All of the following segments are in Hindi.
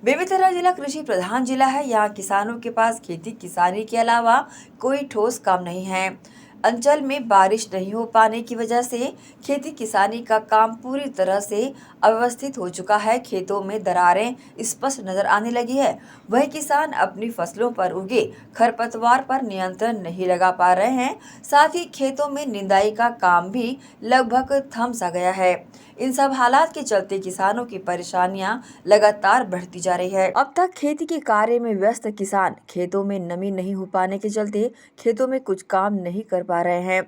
बेमेतरा जिला कृषि प्रधान जिला है। यहाँ किसानों के पास खेती किसानी के अलावा कोई ठोस काम नहीं है। अंचल में बारिश नहीं हो पाने की वजह से खेती किसानी का काम पूरी तरह से अव्यवस्थित हो चुका है। खेतों में दरारें स्पष्ट नजर आने लगी है। वही किसान अपनी फसलों पर उगे खरपतवार पर नियंत्रण नहीं लगा पा रहे हैं। साथ ही खेतों में निंदाई का काम भी लगभग थम सा गया है। इन सब हालात के चलते किसानों की परेशानियां लगातार बढ़ती जा रही है। अब तक खेती के कार्य में व्यस्त किसान खेतों में नमी नहीं हो पाने के चलते खेतों में कुछ काम नहीं कर पा रहे हैं।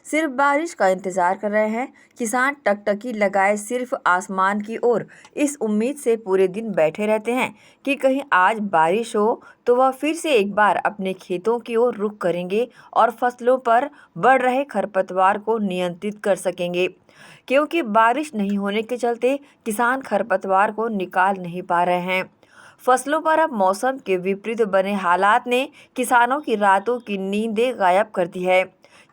सिर्फ बारिश का इंतजार कर रहे हैं। किसान टकटकी लगाए सिर्फ आसमान की ओर इस उम्मीद से पूरे दिन बैठे रहते हैं कि कहीं आज बारिश हो तो वह फिर से एक बार अपने खेतों की ओर रुख करेंगे और फसलों पर बढ़ रहे खरपतवार को नियंत्रित कर सकेंगे। क्योंकि बारिश नहीं होने के चलते किसान खरपतवार को निकाल नहीं पा रहे हैं। फसलों पर अब मौसम के विपरीत बने हालात ने किसानों की रातों की नींदें गायब कर दी है।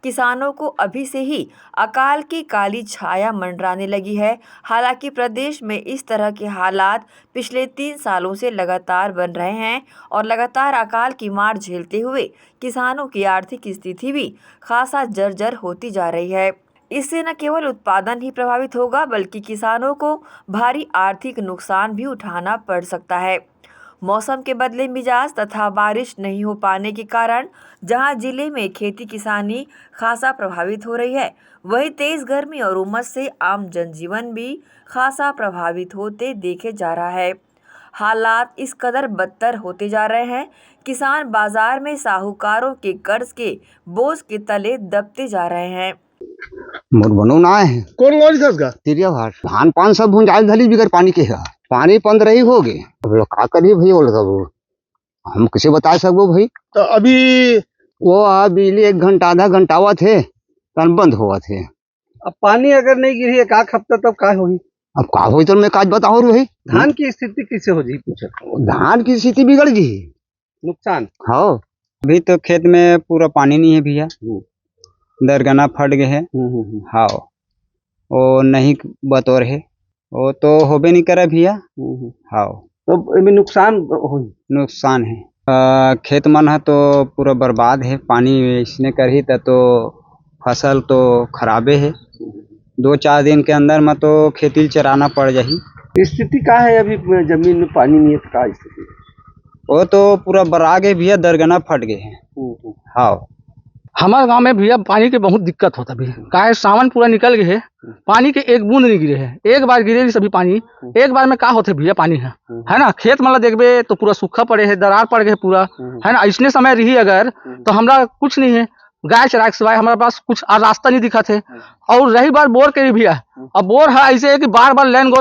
किसानों को अभी से ही अकाल की काली छाया मंडराने लगी है। हालांकि प्रदेश में इस तरह के हालात पिछले 3 सालों से लगातार बन रहे हैं और लगातार अकाल की मार झेलते हुए किसानों की आर्थिक स्थिति भी खासा जर्जर होती जा रही है। इससे न केवल उत्पादन ही प्रभावित होगा बल्कि किसानों को भारी आर्थिक नुकसान भी उठाना पड़ सकता है। मौसम के बदले मिजाज तथा बारिश नहीं हो पाने के कारण जहां जिले में खेती किसानी खासा प्रभावित हो रही है, वहीं तेज गर्मी और उमस से आम जनजीवन भी खासा प्रभावित होते देखे जा रहा है। हालात इस कदर बदतर होते जा रहे हैं, किसान बाजार में साहूकारों के कर्ज के बोझ के तले दबते जा रहे हैं। मोर बनू ना है कौन गाड़ी था इसका? तिरिया भार धान पान सब भुंजाल धली बिगर पानी के है। पानी पंद रही होगे अब लोग का करिए भाई बोल सब हम किसे बता सकबो भाई। तो अभी वो बिजली 1 घंटा आधा घंटा हुआ थे तन बंद हुआ थे। अब पानी अगर नहीं गिरी है का खपता तब का होगी? अब का होई तो मैं काज बताओ भाई। धान की स्थिति कैसे हो जी? पूछो धान की स्थिति बिगड़ गई नुकसान। हाँ अभी तो खेत में पूरा पानी नहीं है भैया, दरगना फट गए है। हाँ वो नहीं बतौर है वो तो होबे नहीं करे भैया। हाँ तो इसमें नुकसान होगी? नुकसान है। खेत मन है तो पूरा बर्बाद है। पानी इसने कर ही तो फसल तो खराबे है। 2-4 दिन के अंदर में तो खेती चराना पड़ जाही। स्थिति का है अभी जमीन में पानी नहीं है तो का स्थिति? वो तो पूरा बरा गए भैया, दरगना फट गए हैं। हाँ हमारे गांव में भैया पानी की बहुत दिक्कत होता है। काहे सावन पूरा निकल गए है, पानी के एक बूंद नहीं गिरे है। एक बार गिरे सभी पानी एक बार में का होते भैया पानी है ना। खेत मतलब देखबे तो पूरा सूखा पड़े है, दरार पड़ गए पूरा है ना। इसने समय रही अगर तो हमरा कुछ नहीं है, गाय चरा के सिवाय हमारे पास कुछ रास्ता नहीं दिखा थे। और रही बात बोर के भैया, अब बोर है ऐसे है कि बार बार लैंड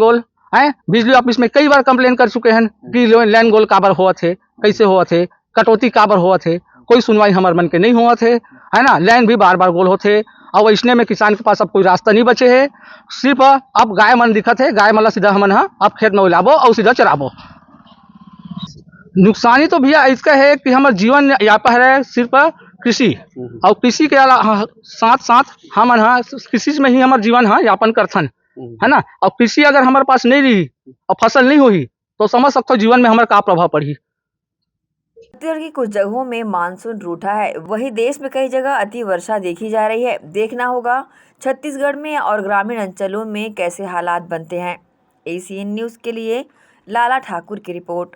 गोल है। बिजली ऑफिस में कई बार कंप्लेन कर चुके हैं कि लैंड गोल काबर हुआ थे, कैसे हुआ थे, कटौती काबर हुआ थे। कोई सुनवाई हमारे मन के नहीं हुआ थे है ना। लैंड भी बार बार गोल होते और इसने में किसान के पास अब कोई रास्ता नहीं बचे है। सिर्फ अब गाय मन दिखत है, गाय मतलब सीधा हमन अब खेत में उलाबो और सीधा चराबो। नुकसानी तो भैया इसका है कि हमारा जीवन यापन है सिर्फ कृषि और कृषि के साथ साथ हमन कृषि में ही हमारा जीवन यापन करथन है ना। और कृषि अगर हमारे पास नहीं रही और फसल नहीं हुई तो समझ सकते हो जीवन में हमारा का प्रभाव पड़ी। छत्तीसगढ़ की कुछ जगहों में मानसून रूठा है, वहीं देश में कई जगह अति वर्षा देखी जा रही है। देखना होगा छत्तीसगढ़ में और ग्रामीण अंचलों में कैसे हालात बनते हैं। एसीएन न्यूज़ के लिए लाला ठाकुर की रिपोर्ट।